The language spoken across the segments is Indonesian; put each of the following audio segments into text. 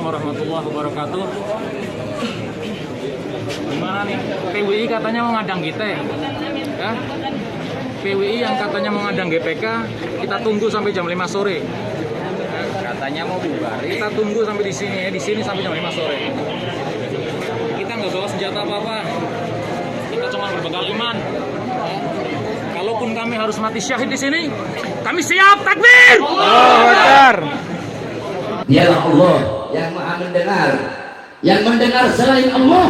warahmatullahi wabarakatuh. Gimana nih? PWI katanya mau ngadang kita ya? PWI yang katanya mau ngadang GPK, kita tunggu sampai jam 5 sore. Katanya mau bubar. Kita tunggu sampai di sini sampai jam 5 sore. Kita nggak bawa senjata apa-apa. Kita cuma berbekal iman. Kalaupun kami harus mati syahid di sini, kami siap. Takbir! Allahu Akbar. Dialah Allah yang maha mendengar. Yang mendengar selain Allah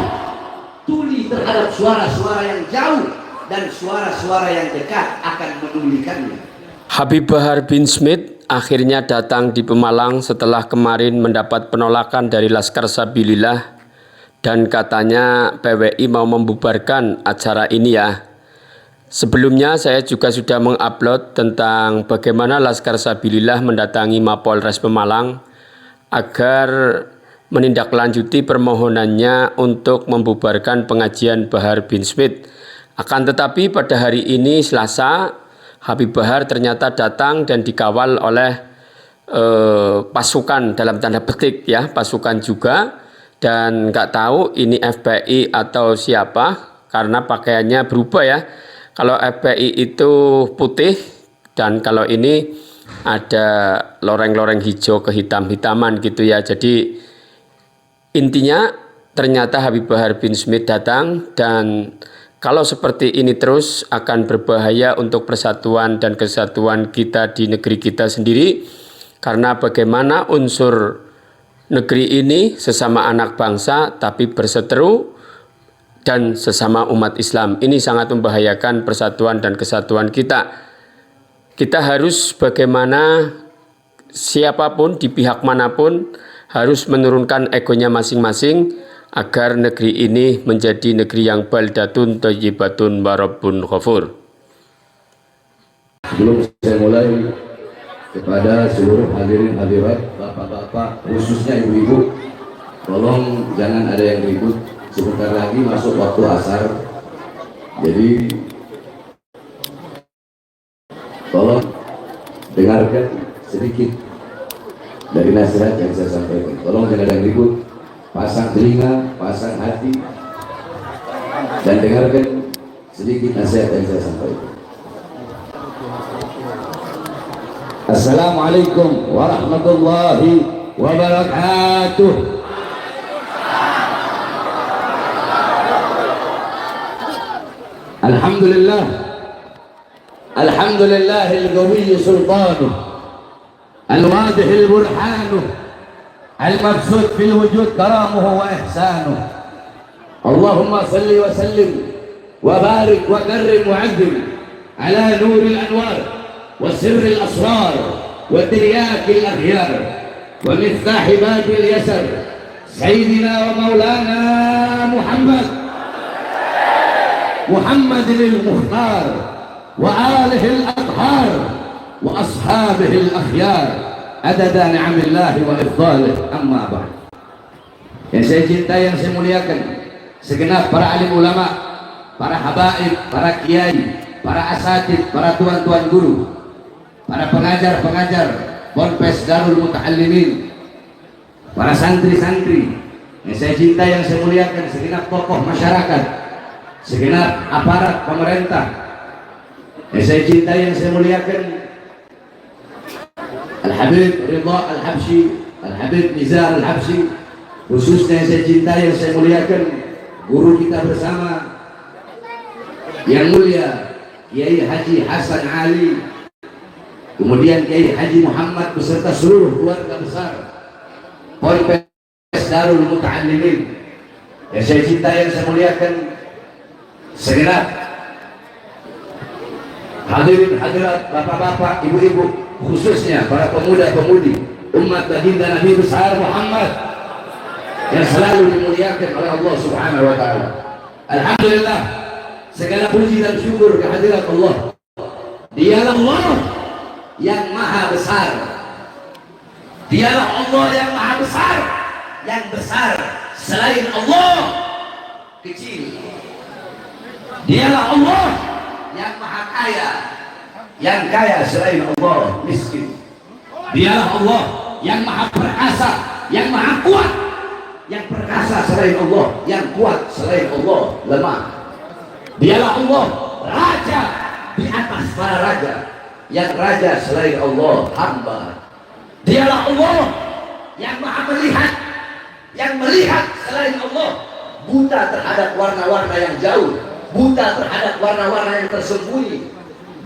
tuli terhadap suara-suara yang jauh dan suara-suara yang dekat akan menulikannya. Habib Bahar bin Smith akhirnya datang di Pemalang setelah kemarin mendapat penolakan dari Laskar Sabilillah dan katanya PWI mau membubarkan acara ini ya. Sebelumnya saya juga sudah mengupload tentang bagaimana Laskar Sabilillah mendatangi Mapolres Pemalang agar menindaklanjuti permohonannya untuk membubarkan pengajian Bahar bin Smith. Akan tetapi pada hari ini Selasa, Habib Bahar ternyata datang dan dikawal oleh pasukan dalam tanda petik ya, pasukan juga, dan nggak tahu ini FPI atau siapa karena pakaiannya berubah ya. Kalau FPI itu putih dan kalau ini ada loreng-loreng hijau kehitam-hitaman gitu ya. Jadi intinya ternyata Habib Bahar bin Smith datang, dan kalau seperti ini terus akan berbahaya untuk persatuan dan kesatuan kita di negeri kita sendiri. Karena bagaimana unsur negeri ini sesama anak bangsa tapi berseteru dan sesama umat Islam. Ini sangat membahayakan persatuan dan kesatuan kita. Kita harus bagaimana siapapun di pihak manapun harus menurunkan egonya masing-masing agar negeri ini menjadi negeri yang baldatun thayyibatun wa rabbun ghafur. Sebelum saya mulai, kepada seluruh hadirin hadirat, bapak-bapak, khususnya ibu-ibu, tolong jangan ada yang ribut. Sebentar lagi masuk waktu asar, jadi tolong dengarkan sedikit dari nasihat yang saya sampaikan. Tolong jangan ada yang ribut, pasang telinga, pasang hati, dan dengarkan sedikit nasihat yang saya sampaikan. Assalamualaikum warahmatullahi wabarakatuh. Alhamdulillah, alhamdulillahil qawi sultanuh, al-wadihil burhanuh, al-mabsut fil wujud karamuhu wa ihsanuh. Allahumma salli wa sallim wa barik wa karrim wa azim ala nuril anwar wa sirril asrar wa tiryakil akhyar wa miftahi babil yasar sayyidina wa maulana Muhammad al-Mukhtar wa alihi al-athhar wa ashabihi al-akhyar adada ni'amillahi wa ifdalih, amma ba'd. Yang saya cintai, yang saya muliakan, segenap para alim ulama, para habaib, para kiai, para asatid, para tuan-tuan guru, para pengajar-pengajar Ponpes Darul Muta'allimin, para santri-santri yang saya cintai, yang saya muliakan, segenap tokoh masyarakat, segenap aparat pemerintah yang saya cintai, yang saya muliakan, Al-Habib Ridha Al-Habsyi, Al-Habib Nizar Al-Habsyi, khususnya yang saya cintai, yang saya muliakan, guru kita bersama yang mulia Kiai Haji Hasan Ali, kemudian Kiai Haji Muhammad beserta seluruh keluarga besar Ponpes Darul Muta'allimin yang saya cintai, yang saya muliakan, segenap hadirin hadirat, bapak-bapak, ibu-ibu, khususnya para pemuda-pemudi umat baginda Nabi besar Muhammad yang selalu dimuliakan oleh Allah Subhanahu wa taala. Alhamdulillah, segala puji dan syukur kehadirat Allah. Dialah Allah yang maha besar. Dialah Allah yang maha besar, yang besar selain Allah kecil. Dialah Allah yang maha kaya, yang kaya selain Allah miskin. Dialah Allah yang maha perkasa, yang maha kuat. Yang perkasa selain Allah, yang kuat selain Allah lemah. Dialah Allah, raja di atas para raja. Yang raja selain Allah hamba. Dialah Allah yang maha melihat, yang melihat selain Allah buta terhadap warna-warna yang jauh, buta terhadap warna-warna yang tersembunyi.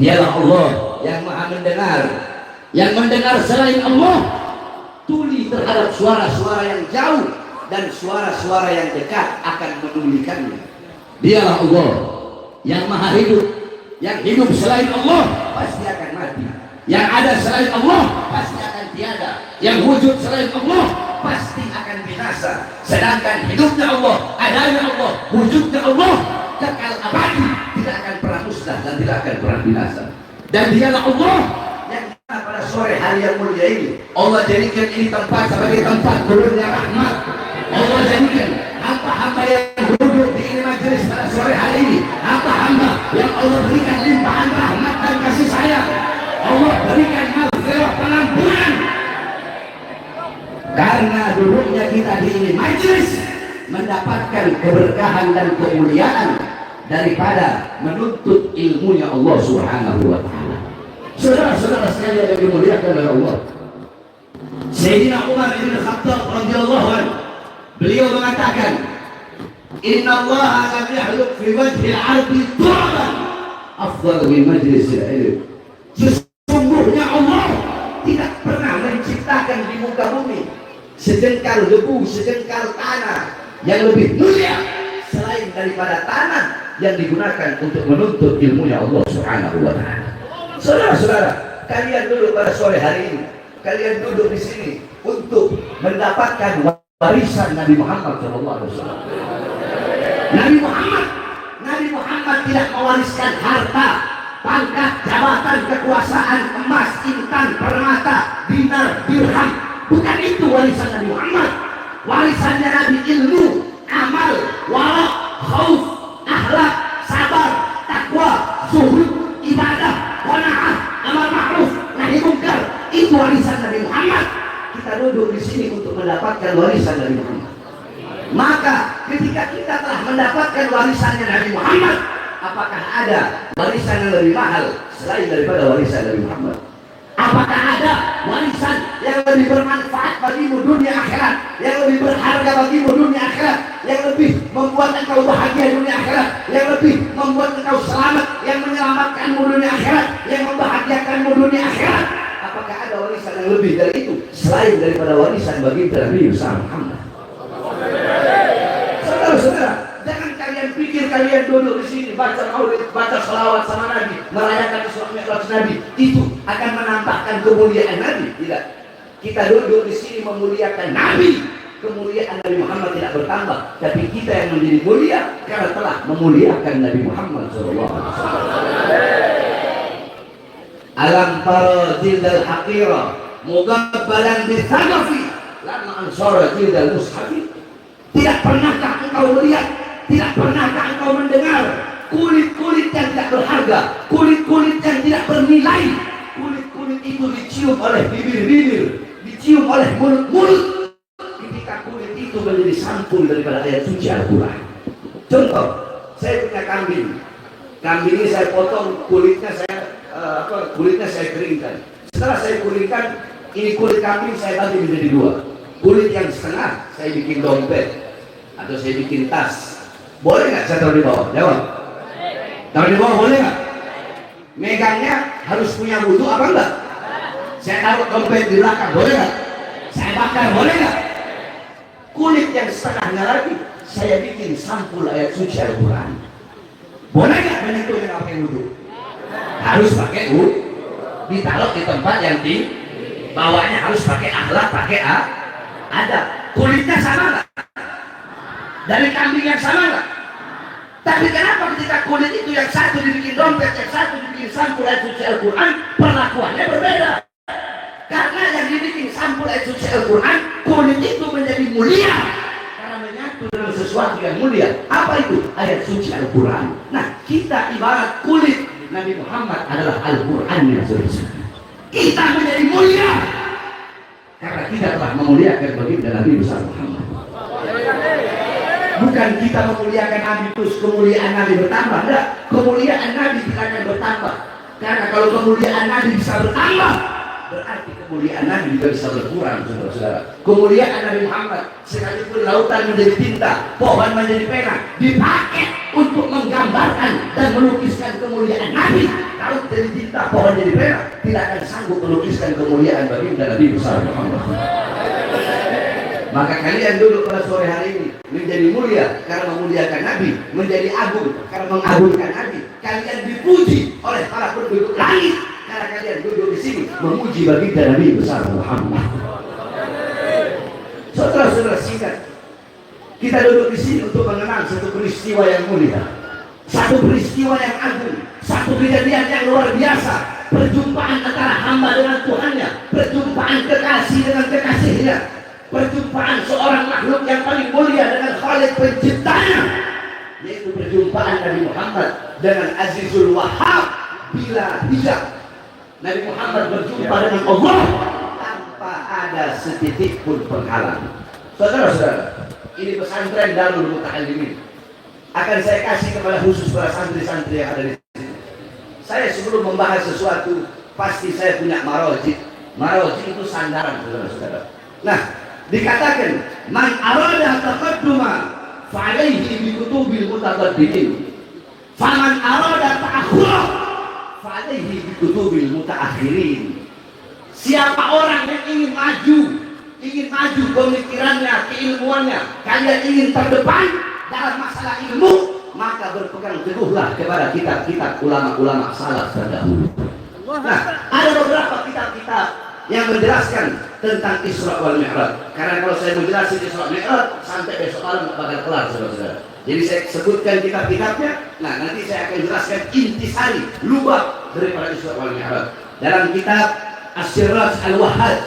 Dialah Allah yang maha mendengar, yang mendengar selain Allah tuli terhadap suara-suara yang jauh dan suara-suara yang dekat akan menulikannya. Dialah Allah yang maha hidup, yang hidup selain Allah pasti akan mati, yang ada selain Allah pasti akan tiada, yang wujud selain Allah pasti akan binasa. Sedangkan hidupnya Allah, adanya Allah, wujudnya Allah kekal abadi, tidak akan pernah musnah dan tidak akan pernah binasa. Dan dialah Allah yang pada sore hari yang mulia ini Allah jadikan ini tempat sebagai tempat turunnya rahmat. Allah jadikan hamba-hamba yang duduk di ini majelis pada sore hari ini hamba-hamba yang Allah berikan limpahan rahmat dan kasih sayang. Allah berikan maghfirah, pengampunan. Karena duduknya kita di ini majelis mendapatkan keberkahan dan kemuliaan daripada menuntut ilmunya Allah Subhanahu wa taala. Saudara-saudara sekalian yang dimuliakan oleh Allah, Sayyidina Umar bin Khattab radhiyallahu anhu, beliau mengatakan, "Inna Allah lam yahluk fi wajhil 'ardi turaban afdal min majlisil ilm." Sesungguhnya Allah tidak pernah menciptakan di muka bumi sejengkal debu, sejengkal tanah yang lebih mulia selain daripada tanah yang digunakan untuk menuntut ilmunya Allah Subhanahu wa taala. Saudara-saudara, kalian duduk pada sore hari ini, kalian duduk di sini untuk mendapatkan warisan Nabi Muhammad SAW. Nabi Muhammad tidak mewariskan harta, pangkat, jabatan, kekuasaan, emas, intan, permata, dinar, dirham. Bukan itu warisan Nabi Muhammad. Warisannya Nabi ilmu, amal, wara, khauf, akhlak, sabar, takwa, zuhud, ibadah, qanaah, amar ma'ruf, nahi munkar. Itu warisan Nabi Muhammad. Kita duduk di sini untuk mendapatkan warisan Nabi Muhammad. Maka ketika kita telah mendapatkan warisannya Nabi Muhammad, apakah ada warisan yang lebih mahal selain daripada warisan Nabi Muhammad? Apakah ada warisan yang lebih bermanfaat bagimu dunia akhirat, yang lebih berharga bagimu dunia akhirat, yang lebih membuat engkau bahagia dunia akhirat, yang lebih membuat engkau selamat, yang menyelamatkanmu dunia akhirat, yang membahagiakanmu dunia akhirat? Apakah ada warisan yang lebih dari itu selain daripada warisan bagi Nabi Muhammad? Saudara-saudara, jangan kalian pikir kalian duduk di sini baca maulid, baca salawat sama Nabi, merayakan Isra Mi'raj Nabi, itu akan menambahkan kemuliaan Nabi. Tidak. Kita duduk di sini memuliakan Nabi. Kemuliaan Nabi Muhammad tidak bertambah, tapi kita yang menjadi mulia karena telah memuliakan Nabi Muhammad SAW. Alam tara jildal haqira mugabbalan bisagafi lama ansara jildal mushafi. Tidak pernahkah engkau melihat, tidak pernahkah engkau mendengar kulit-kulit yang tidak berharga, kulit-kulit yang tidak bernilai, kulit-kulit itu dicium oleh bibir-bibir, dicium oleh mulut-mulut ketika kulit itu menjadi sampul daripada ayat suci Al-Quran. Contoh, saya punya kambing ini saya potong, kulitnya saya keringkan. Setelah saya keringkan, ini kulit kambing saya bagi menjadi dua. Kulit yang setengah saya bikin dompet atau saya bikin tas. Boleh nggak saya taruh di bawah? Jawab. Taruh di bawah boleh nggak? Megangnya harus punya wudhu apa enggak? Saya taruh dompet di belakang boleh nggak? Saya bakar boleh nggak? Kulit yang setengahnya lagi saya bikin sampul ayat suci Al-Quran. Boleh nggak menyentuhnya pakai wudhu? Harus pakai wudhu. Ditaruh di tempat yang di bawahnya harus pakai akhlak, pakai ada. Kulitnya sama nggak? Dari kambing yang sama nggak? Tapi kenapa ketika kulit itu yang satu dibikin dompet, yang satu dibikin sampul ayat suci Al-Quran, perlakuannya berbeda? Karena yang dibikin sampul ayat suci Al-Quran, kulit itu menjadi mulia karena menyatu dengan sesuatu yang mulia. Apa itu? Ayat suci Al-Quran. Nah, kita ibarat kulit. Nabi Muhammad adalah Al-Quran yang suci. Kita menjadi mulia karena kita telah memuliakan baginda Nabi besar Muhammad. Bukan kita memuliakan Nabi terus kemuliaan Nabi bertambah, enggak. Kemuliaan Nabi tidak akan bertambah. Karena kalau kemuliaan Nabi bisa bertambah, berarti kemuliaan Nabi juga bisa berkurang, saudara-saudara. Kemuliaan Nabi Muhammad, sekalipun lautan menjadi tinta, pohon menjadi pena, dipakai untuk menggambarkan dan melukiskan kemuliaan Nabi. Kalau jadi tinta, pohon jadi pena, tidak akan sanggup melukiskan kemuliaan baginda Nabi besar Muhammad. Maka kalian duduk pada sore hari ini menjadi mulia karena memuliakan Nabi, menjadi agung karena mengagungkan Nabi. Kalian dipuji oleh para penduduk langit karena kalian duduk di sini memuji baginda Nabi besar Muhammad. Saudara-saudara, singkat, kita duduk di sini untuk mengenang satu peristiwa yang mulia, satu peristiwa yang agung, satu kejadian yang luar biasa, perjumpaan antara hamba dengan Tuhannya, perjumpaan kekasih dengan kekasihnya, perjumpaan seorang makhluk yang paling mulia dengan Khalik penciptanya, yaitu perjumpaan Nabi Muhammad dengan Azizul Wahhab bila hijab. Nabi Muhammad berjumpa dengan Allah tanpa ada setitik pun penghalang. Saudara-saudara, ini pesantren Darul Muta'allimin akan saya kasih kepada khusus para santri-santri yang ada di sini. Saya sebelum membahas sesuatu pasti saya punya marojik. Marojik itu sandaran, saudara-saudara. Nah, dikatakan man arada taqadduma fa'alaihi bi kutubil mutaqaddimin, faman arada ta'akhura fa'alaihi bi kutubil mutaakhirin. Siapa orang yang ingin maju pemikirannya, keilmuannya, kalian ingin terdepan dalam masalah ilmu, maka berpegang teguhlah kepada kitab-kitab ulama-ulama salaf terdahulu. Nah, ada beberapa kitab-kitab yang menjelaskan tentang Isra wal Mi'raj. Karena kalau saya menjelaskan Isra wal Mi'raj sampai besok malam nggak bakal kelar, saudara-saudara. Jadi saya sebutkan kitab-kitabnya. Nah, nanti saya akan jelaskan intisari, lubang daripada Isra wal Mi'raj. Dalam kitab As-Siraj Al-Wahhaj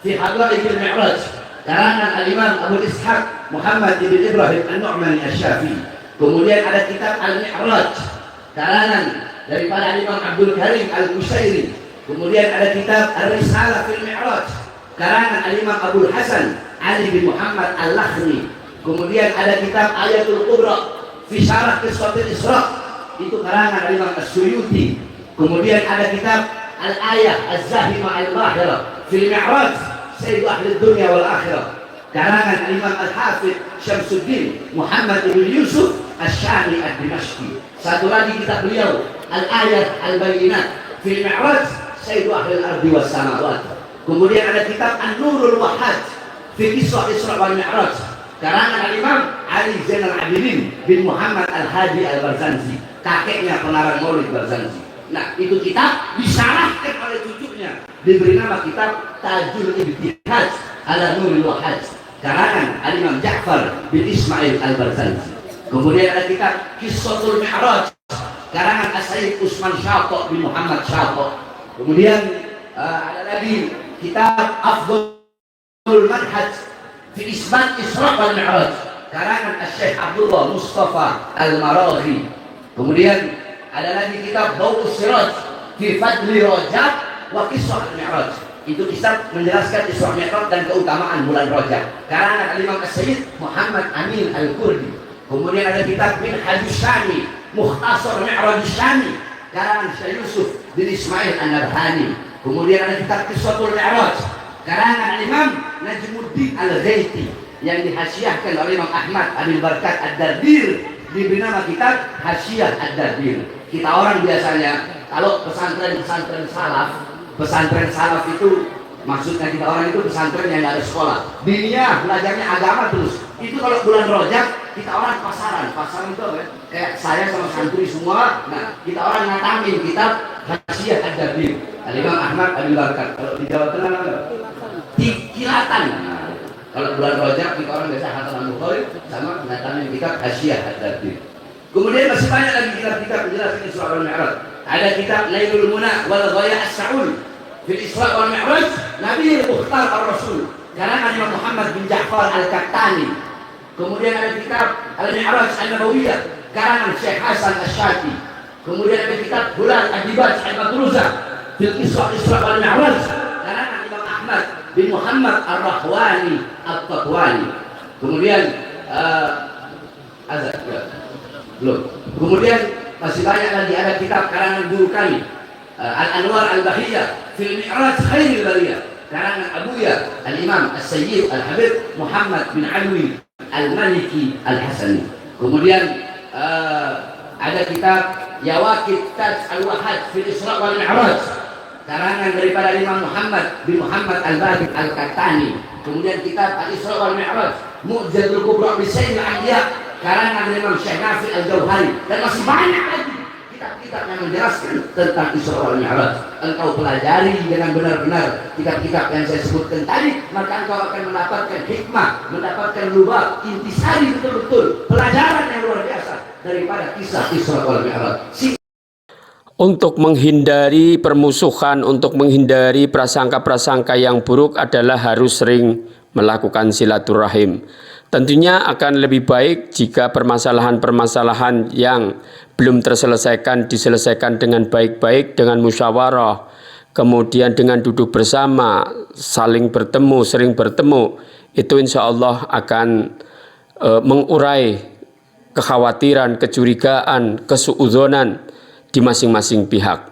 fi Haqa'iq al-Mi'raj, karangan Al-Imam Abu Ishaq Muhammad ibn Ibrahim An-Nu'mani Asy-Syafi'i. Kemudian ada kitab Al-Mi'raj, karangan daripada Imam Abdul Karim Al-Qushairi. Kemudian ada kitab Ar-Risalah fil Mi'raj, karangan Al-Imam Abdul Hasan Ali bin Muhammad Al-Lakhmi. Kemudian ada kitab Ayatul Kubra fi Syarah Qissatul Isra, itu karangan Al-Imam As-Suyuti. Kemudian ada kitab Al-Ayah Az-Zahimah Al-Bahira fil Mi'raj Sayyid Ahli Dunya wal Akhirah, karangan Al-Imam Al-Hafidh Syamsuddin Muhammad ibn Yusuf Asy-Syami Ad-Dimashqi. Satu lagi kitab beliau Al-Ayat Al-Bayyinat fil Mi'raj Sayyid Ahli Al-Ardi was Samawat. Kemudian ada kitab An-Nurul Wahhaj fi Qissah Isra wal Mi'raj, karangan Al-Imam Ali Zainal Abidin bin Muhammad Al-Hadi Al-Barzanji, kakeknya pengarang Maulid Barzanji. Nah, itu kitab disyarahkan oleh cucunya, diberi nama kitab Tajul Ibtihaj ala Nurul Wahhaj, karangan Al-Imam Ja'far bin Ismail Al-Barzanji. Kemudian ada kitab Qissatul Mi'raj, karangan As-Sayyid Usman Syata bin Muhammad Syata. Kemudian ada lagi kitab Afdhul Manhaj fi Isbat Isra wal Mi'raj, karangan Asy-Syaikh Abdullah Mustafa Al-Maraghi. Kemudian ada lagi kitab Dawus Siraj fi Fadli Rajab wa Qissah Al-Mi'raj. Itu kitab menjelaskan Isra Mi'raj dan keutamaan bulan Rajab, karangan Al-Imam As-Sayyid Muhammad Amin Al-Kurdi. Kemudian ada kitab Minhajus Syami Mukhtasar Mi'raj Syami, karangan Syekh Yusuf bin Ismail An-Nabhani. Kemudian ada kitab Qissatul Mi'raj, karangan Imam Najmuddin Al-Ghaiti yang dihasyiahkan oleh Imam Ahmad Abil Barkat Ad-Dardir, diberi nama kitab Hasyiah Ad-Dardir. Kita orang biasanya kalau pesantren salaf itu maksudnya kita orang itu pesantren yang nggak ada sekolah, diniyah belajarnya agama terus. Itu kalau bulan Rajab kita orang pasaran itu kan? Kayak saya sama santri semua. Nah, kita orang ngatamin kitab Hasyiah Ad-Dardir Al-Imam Ahmad Abil Barkat. Kalau di Jawa Tengah Kilatan. Nah, kalau bulan Rajab kita orang biasa hatam Al-Bukhari sama ngatamin kitab Hasyiah Ad-Dardir. Kemudian masih banyak lagi kitab-kitab penjelasan Isra wal Mi'raj. Ada kitab Lailul Muna wal Ghaya As-Sa'ul fil Isra wal Mi'raj Nabi Mukhtar Ar-Rasul, karangan Imam Muhammad bin Ja'far Al-Kattani. Kemudian ada kitab Al-Mi'raj An-Nabawiyah, karangan Syekh Hasan Asy-Syati. Kemudian ada kitab Bulal Ad-Dibaj Al-Matruza fil Isra wal Mi'raj, karangan Imam Ahmad bin Muhammad Ar-Rahwani At-Tatwani. Kemudian azan belum. Kemudian masih banyak lagi, ada kitab karangan guru kami, Al-Anwar Al-Bahiyah fil Mi'raj Khairil Bariyah, karangan Abuya Al-Imam As-Sayyid Al-Habib Muhammad bin Alwi Al-Maliki Al-Hasani. Kemudian ada kitab Yawaqit Taj Al-Wahad fil Isra wal Mi'raj, karangan daripada Imam Muhammad bin Muhammad Al-Baqir Al-Qahtani. Kemudian kitab Al-Isra wal Mi'raj Mu'jizul Kubra bi Sayyidil Anbiya, karangan Imam Syekh Nafi Al-Jauhari. Dan masih banyak lagi kitab-kitab yang menjelaskan tentang Isra wal Mi'raj. Engkau pelajari dengan benar-benar kitab-kitab yang saya sebutkan tadi, maka engkau akan mendapatkan hikmah, mendapatkan lubang, intisari betul-betul pelajaran yang luar biasa daripada kisah Isra wal Mi'raj. Untuk menghindari permusuhan, untuk menghindari prasangka-prasangka yang buruk adalah harus sering melakukan silaturahim. Tentunya akan lebih baik jika permasalahan-permasalahan yang belum terselesaikan diselesaikan dengan baik-baik, dengan musyawarah, kemudian dengan duduk bersama, saling bertemu, sering bertemu. Itu insya Allah akan mengurai kekhawatiran, kecurigaan, kesuuzonan di masing-masing pihak.